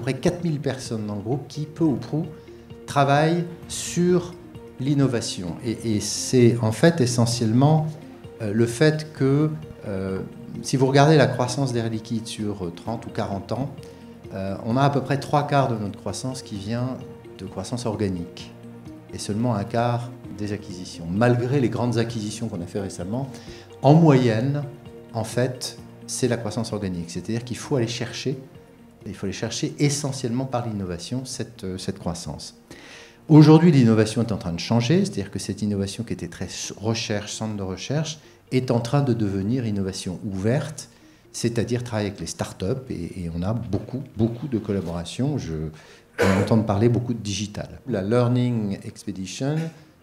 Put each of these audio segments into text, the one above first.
près 4000 personnes dans le groupe qui, peu ou prou, travaillent sur l'innovation. Et c'est en fait essentiellement le fait que, si vous regardez la croissance d'Air Liquide sur 30 ou 40 ans, on a à peu près 3/4 de notre croissance qui vient de croissance organique et seulement 1/4 des acquisitions. Malgré les grandes acquisitions qu'on a fait récemment, en moyenne, en fait, c'est la croissance organique. C'est-à-dire qu'il faut aller chercher, essentiellement par l'innovation, cette croissance. Aujourd'hui, l'innovation est en train de changer, c'est-à-dire que cette innovation qui était très recherche, centre de recherche, est en train de devenir innovation ouverte, c'est-à-dire travailler avec les startups, et on a beaucoup de collaborations. On entend parler beaucoup de digital. La Learning Expedition,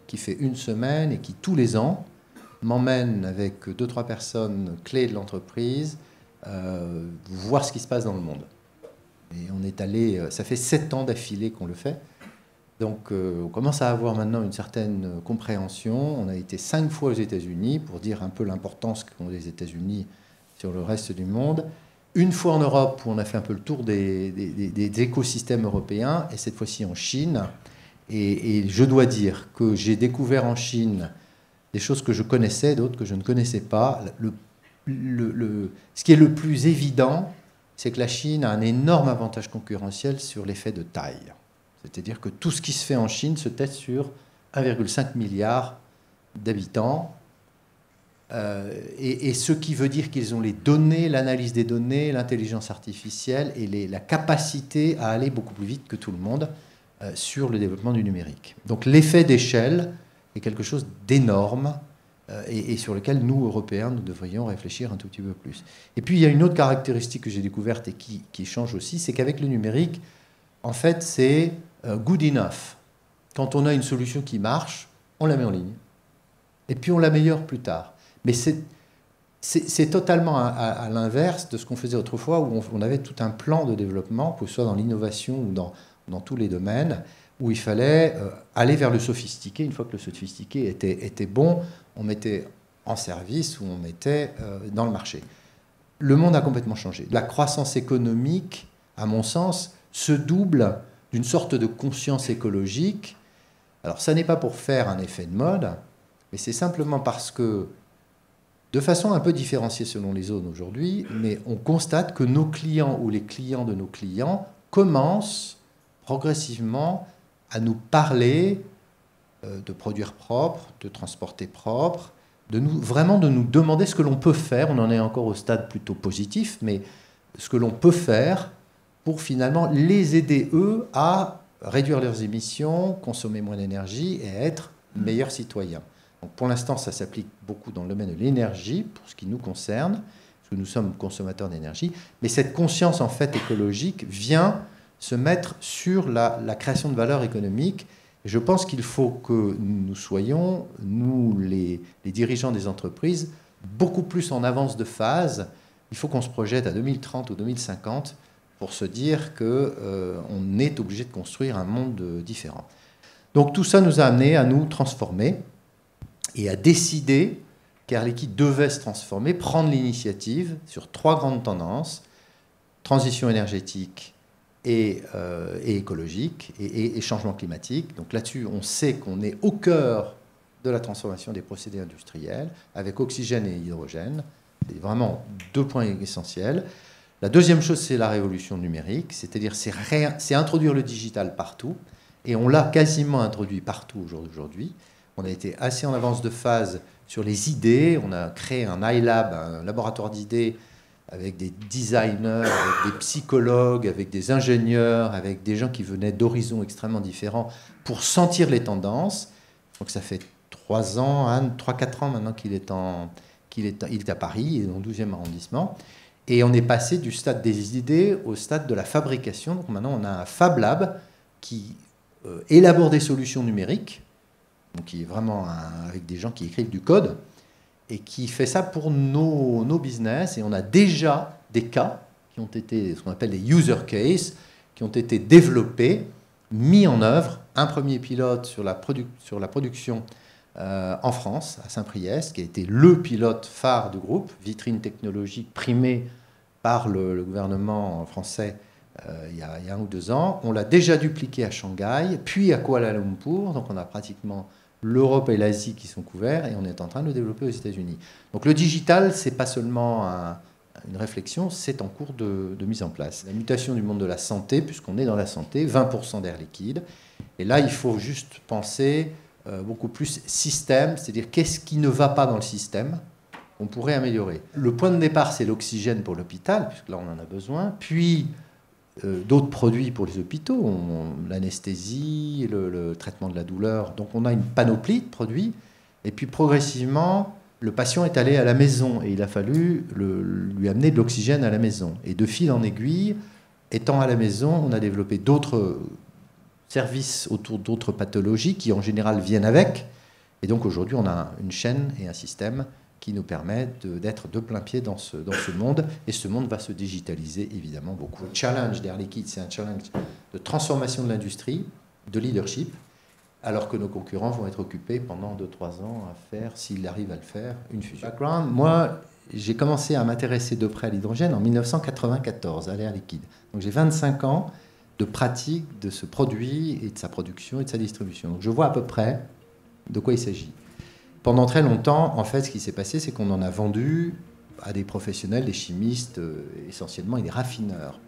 qui fait une semaine et qui, tous les ans, m'emmène avec 2-3 personnes clés de l'entreprise voir ce qui se passe dans le monde. Et on est allé, ça fait 7 ans d'affilée qu'on le fait. Donc on commence à avoir maintenant une certaine compréhension. On a été 5 fois aux États-Unis pour dire un peu l'importance qu'ont les États-Unis sur le reste du monde. Une fois en Europe où on a fait un peu le tour des écosystèmes européens, et cette fois-ci en Chine. Et je dois dire que j'ai découvert en Chine des choses que je connaissais, d'autres que je ne connaissais pas. Ce qui est le plus évident, c'est que la Chine a un énorme avantage concurrentiel sur l'effet de taille. C'est-à-dire que tout ce qui se fait en Chine se teste sur 1,5 milliard d'habitants. Et ce qui veut dire qu'ils ont les données, l'analyse des données, l'intelligence artificielle et la capacité à aller beaucoup plus vite que tout le monde sur le développement du numérique. Donc l'effet d'échelle est quelque chose d'énorme et sur lequel nous, Européens, nous devrions réfléchir un tout petit peu plus. Et puis il y a une autre caractéristique que j'ai découverte et qui change aussi, c'est qu'avec le numérique, en fait, c'est good enough. Quand on a une solution qui marche, on la met en ligne. Et puis on l'améliore plus tard. Mais c'est totalement à l'inverse de ce qu'on faisait autrefois, où on avait tout un plan de développement, que ce soit dans l'innovation ou dans tous les domaines, où il fallait aller vers le sophistiqué. Une fois que le sophistiqué était bon, on mettait en service ou on mettait dans le marché. Le monde a complètement changé. La croissance économique, à mon sens, se double d'une sorte de conscience écologique. Alors, ça n'est pas pour faire un effet de mode, mais c'est simplement parce que, de façon un peu différenciée selon les zones aujourd'hui, mais on constate que nos clients ou les clients de nos clients commencent progressivement à nous parler de produire propre, de transporter propre, vraiment de nous demander ce que l'on peut faire. On en est encore au stade plutôt positif, mais ce que l'on peut faire pour finalement les aider, eux, à réduire leurs émissions, consommer moins d'énergie et être meilleurs citoyens. Donc pour l'instant, ça s'applique beaucoup dans le domaine de l'énergie, pour ce qui nous concerne, parce que nous sommes consommateurs d'énergie. Mais cette conscience, en fait, écologique vient se mettre sur la création de valeur économique. Et je pense qu'il faut que nous soyons, nous, les dirigeants des entreprises, beaucoup plus en avance de phase. Il faut qu'on se projette à 2030 ou 2050 pour se dire qu'on est obligé de construire un monde différent. Donc tout ça nous a amené à nous transformer et à décider qu'Air Liquide devait se transformer, prendre l'initiative sur 3 grandes tendances: transition énergétique et écologique et changement climatique. Donc là-dessus, on sait qu'on est au cœur de la transformation des procédés industriels avec oxygène et hydrogène. C'est vraiment 2 points essentiels. La deuxième chose, c'est la révolution numérique, c'est-à-dire c'est introduire le digital partout, et on l'a quasiment introduit partout aujourd'hui. On a été assez en avance de phase sur les idées. On a créé un iLab, un laboratoire d'idées, avec des designers, avec des psychologues, avec des ingénieurs, avec des gens qui venaient d'horizons extrêmement différents pour sentir les tendances. Donc ça fait 3 ans, 3-4 ans maintenant qu'il est à Paris, il est dans le 12e arrondissement. Et on est passé du stade des idées au stade de la fabrication. Donc maintenant, on a un Fab Lab qui élabore des solutions numériques, donc qui est vraiment avec des gens qui écrivent du code, et qui fait ça pour nos business. Et on a déjà des cas qui ont été, ce qu'on appelle des user cases, qui ont été développés, mis en œuvre. Un premier pilote sur la production en France, à Saint-Priest, qui a été le pilote phare du groupe, vitrine technologique primée par le gouvernement français il y a 1 ou 2 ans. On l'a déjà dupliqué à Shanghai, puis à Kuala Lumpur. Donc on a pratiquement l'Europe et l'Asie qui sont couverts et on est en train de le développer aux États-Unis. Donc le digital, ce n'est pas seulement une réflexion, c'est en cours de mise en place. La mutation du monde de la santé, puisqu'on est dans la santé, 20% d'air liquide. Et là, il faut juste penser beaucoup plus système, c'est-à-dire qu'est-ce qui ne va pas dans le système qu'on pourrait améliorer. Le point de départ, c'est l'oxygène pour l'hôpital, puisque là, on en a besoin. Puis, d'autres produits pour les hôpitaux, l'anesthésie, le traitement de la douleur. Donc on a une panoplie de produits. Et puis progressivement, le patient est allé à la maison et il a fallu lui amener de l'oxygène à la maison. Et de fil en aiguille, étant à la maison, on a développé d'autres services autour d'autres pathologies qui en général viennent avec. Et donc aujourd'hui, on a une chaîne et un système qui nous permet d'être de plein pied dans ce monde. Et ce monde va se digitaliser évidemment beaucoup. Le challenge d'Air Liquide, c'est un challenge de transformation de l'industrie, de leadership, alors que nos concurrents vont être occupés pendant 2-3 ans à faire, s'ils arrivent à le faire, une fusion. Background, moi, j'ai commencé à m'intéresser de près à l'hydrogène en 1994, à l'Air Liquide. Donc j'ai 25 ans de pratique de ce produit et de sa production et de sa distribution. Donc je vois à peu près de quoi il s'agit. Pendant très longtemps, en fait, ce qui s'est passé, c'est qu'on en a vendu à des professionnels, des chimistes essentiellement et des raffineurs.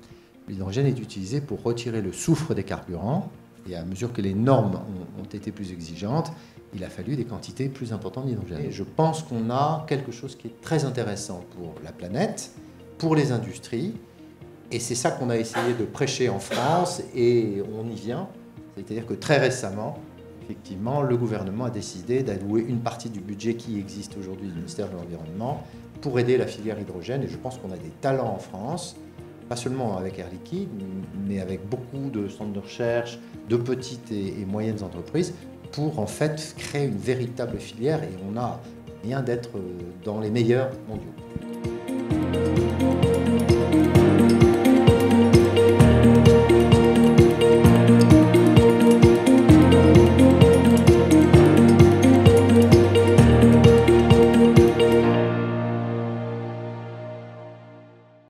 L'hydrogène est utilisé pour retirer le soufre des carburants. Et à mesure que les normes ont été plus exigeantes, il a fallu des quantités plus importantes d'hydrogène. Et je pense qu'on a quelque chose qui est très intéressant pour la planète, pour les industries. Et c'est ça qu'on a essayé de prêcher en France et on y vient. C'est-à-dire que très récemment, effectivement, le gouvernement a décidé d'allouer une partie du budget qui existe aujourd'hui du ministère de l'Environnement pour aider la filière hydrogène. Et je pense qu'on a des talents en France, pas seulement avec Air Liquide, mais avec beaucoup de centres de recherche, de petites et moyennes entreprises, pour en fait créer une véritable filière. Et on a rien d'être dans les meilleurs mondiaux.